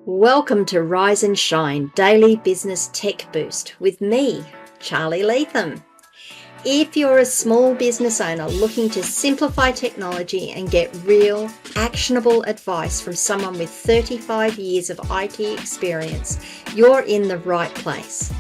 Welcome to Rise and Shine Daily Business Tech Boost with me, Charlie Latham. If you're a small business owner looking to simplify technology and get real, actionable advice from someone with 35 years of IT experience, you're in the right place.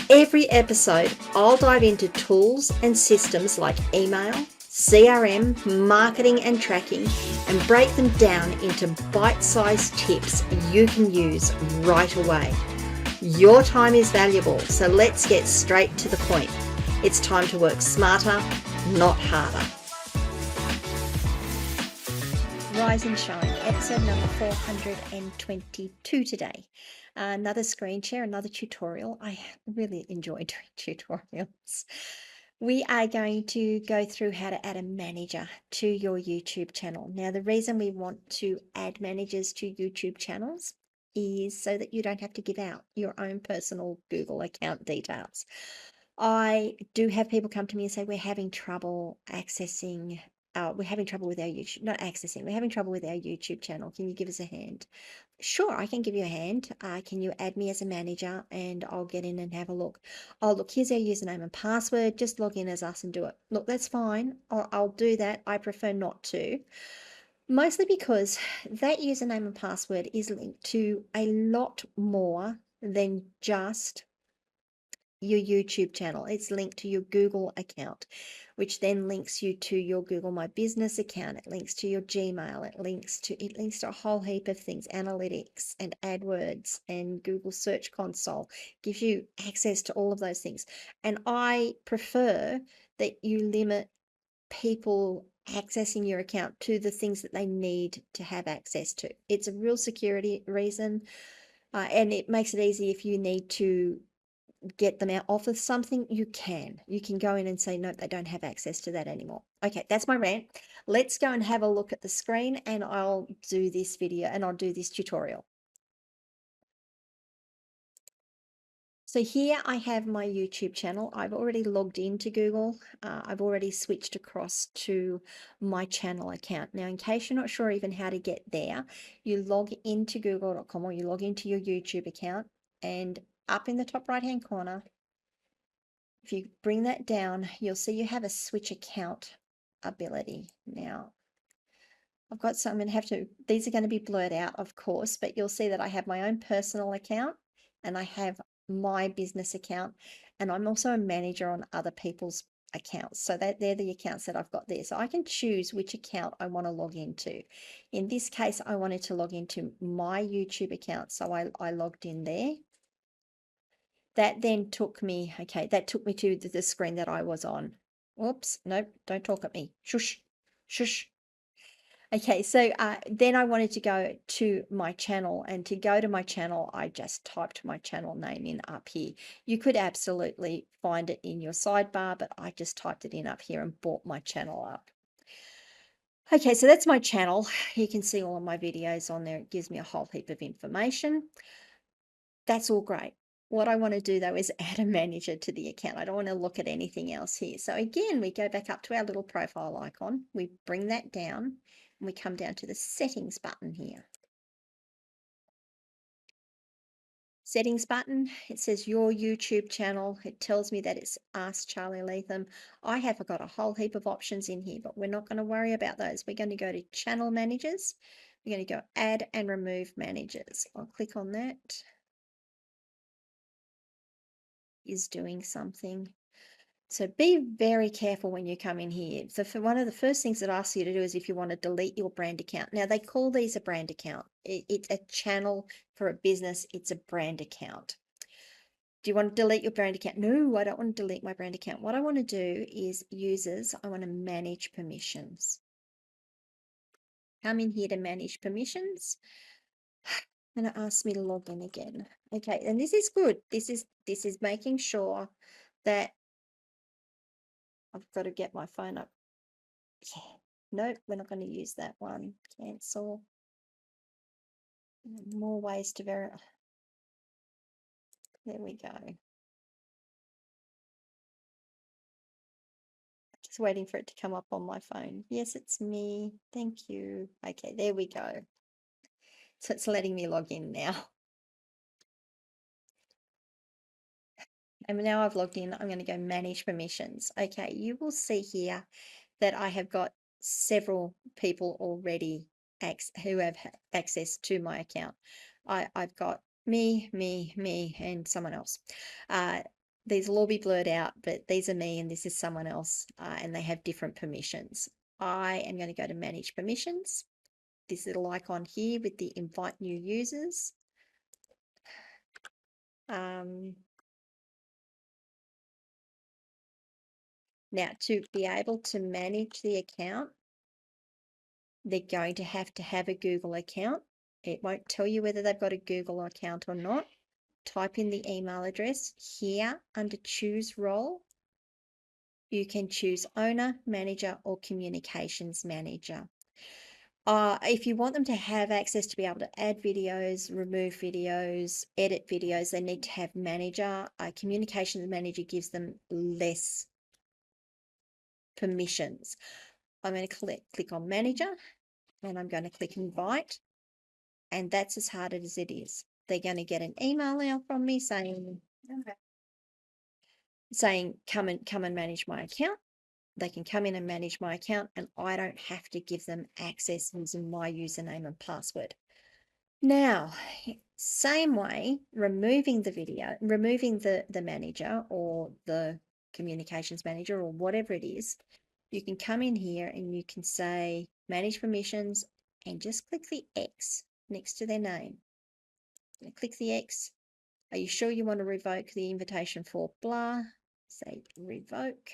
Every episode, I'll dive into tools and systems like email, CRM, marketing and tracking, and break them down into bite-sized tips you can use right away. Your time is valuable, so let's get straight to the point. It's time to work smarter, not harder. Rise and Shine, episode number 422 today. Another screen share, another tutorial. I really enjoy doing tutorials. We are going to go through how to add a manager to your YouTube channel. Now, the reason we want to add managers to YouTube channels is so that you don't have to give out your own personal Google account details. I do have people come to me and say, we're having trouble accessing, we're having trouble with our YouTube, not accessing, we're having trouble with our YouTube channel. Can you give us a hand? Sure, I can give you a hand. Can you add me as a manager and I'll get in and have a look. Oh, look, here's our username and password. Just log in as us and do it. Look, that's fine. I'll do that. I prefer not to. Mostly because that username and password is linked to a lot more than just your YouTube channel. It's linked to your Google account, which then links you to your Google My Business account. It links to your Gmail. It links to a whole heap of things, analytics and AdWords and Google Search Console. Gives you access to all of those things. And I prefer that you limit people accessing your account to the things that they need to have access to. It's a real security reason, and it makes it easy if you need to get them out off of something. You can go in and say, nope, they don't have access to that anymore. Okay, that's my rant. Let's go and have a look at the screen and I'll do this video and I'll do this tutorial. So here I have my YouTube channel. I've already logged into Google. I've already switched across to my channel account. Now, in case you're not sure even how to get there, you log into google.com or you log into your YouTube account, and up in the top right hand corner, if you bring that down, you'll see you have a switch account ability. Now, I'm going to have to, these are going to be blurred out, of course, but you'll see that I have my own personal account and I have my business account, and I'm also a manager on other people's accounts. So that they're the accounts that I've got there. So I can choose which account I want to log into. In this case, I wanted to log into my YouTube account. So I logged in there. That then took me, okay, that took me to the screen that I was on. Whoops, nope, don't talk at me. Shush, shush. Okay, so then I wanted to go to my channel, and to go to my channel, I just typed my channel name in up here. You could absolutely find it in your sidebar, but I just typed it in up here and brought my channel up. Okay, so that's my channel. You can see all of my videos on there. It gives me a whole heap of information. That's all great. What I want to do though is add a manager to the account. I don't want to look at anything else here. So again, we go back up to our little profile icon. We bring that down and we come down to the settings button here. Settings button, it says your YouTube channel. It tells me that it's Ask Charlie Latham. I have got a whole heap of options in here, but we're not going to worry about those. We're going to go to channel managers. We're going to go add and remove managers. I'll click on that. Is doing something. So be very careful when you come in here. So for one of the first things that asks you to do is if you want to delete your brand account. Now they call these a brand account. It's a channel for a business. It's a brand account. Do you want to delete your brand account? No, I don't want to delete my brand account. What I want to do is users, I want to manage permissions. Come in here to manage permissions. And it asks me to log in again. Okay, and this is good. This is making sure that I've got to get my phone up. Yeah. Nope, we're not going to use that one. Cancel. More ways to verify. There we go. Just waiting for it to come up on my phone. Yes, it's me. Thank you. Okay, there we go. So it's letting me log in now. And now I've logged in, I'm going to go manage permissions. Okay, you will see here that I have got several people already who have access to my account. I've got me, and someone else. These will all be blurred out, but these are me and this is someone else, and they have different permissions. I am going to go to manage permissions. This little icon here with the invite new users. Now, to be able to manage the account, they're going to have a Google account. It won't tell you whether they've got a Google account or not. Type in the email address here under choose role. You can choose owner, manager, or communications manager. If you want them to have access to be able to add videos, remove videos, edit videos, they need to have manager. Communications manager gives them less permissions. I'm going to click on manager and I'm going to click invite, and that's as hard as it is. They're going to get an email now from me saying, come and manage my account. They can come in and manage my account and I don't have to give them access using my username and password. Now, same way, removing the manager or the communications manager or whatever it is, you can come in here and you can say manage permissions and just click the X next to their name. Click the X. Are you sure you want to revoke the invitation for blah? Say revoke.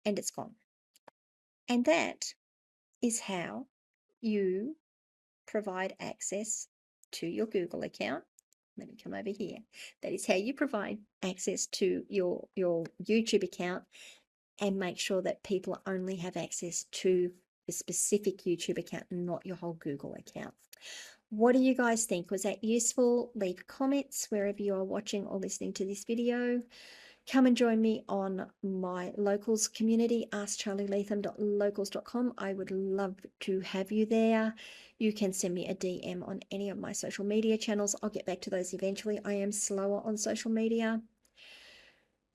And it's gone. And that is how you provide access to your Google account. Let me come over here. That is how you provide access to your YouTube account and make sure that people only have access to the specific YouTube account, not your whole Google account. What do you guys think? Was that useful? Leave comments wherever you are watching or listening to this video. Come and join me on my locals community, askcharlylatham.locals.com. I would love to have you there. You can send me a DM on any of my social media channels. I'll get back to those eventually. I am slower on social media.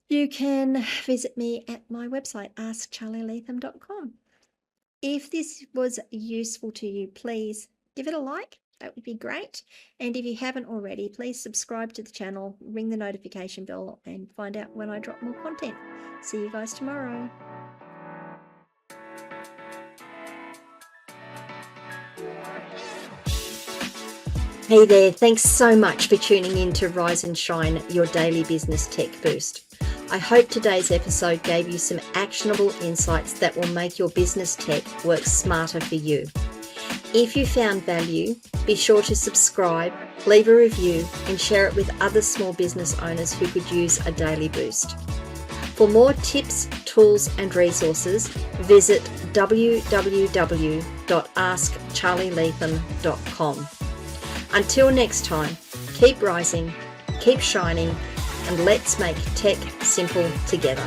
You can visit me at my website, askcharlylatham.com. If this was useful to you, please give it a like. That would be great. And if you haven't already, please subscribe to the channel, ring the notification bell, and find out when I drop more content. See you guys tomorrow. Hey there, thanks so much for tuning in to Rise and Shine, your daily business tech boost. I hope today's episode gave you some actionable insights that will make your business tech work smarter for you. If you found value, be sure to subscribe, leave a review, and share it with other small business owners who could use a daily boost. For more tips, tools, and resources, visit www.askcharlylatham.com. Until next time, keep rising, keep shining, and let's make tech simple together.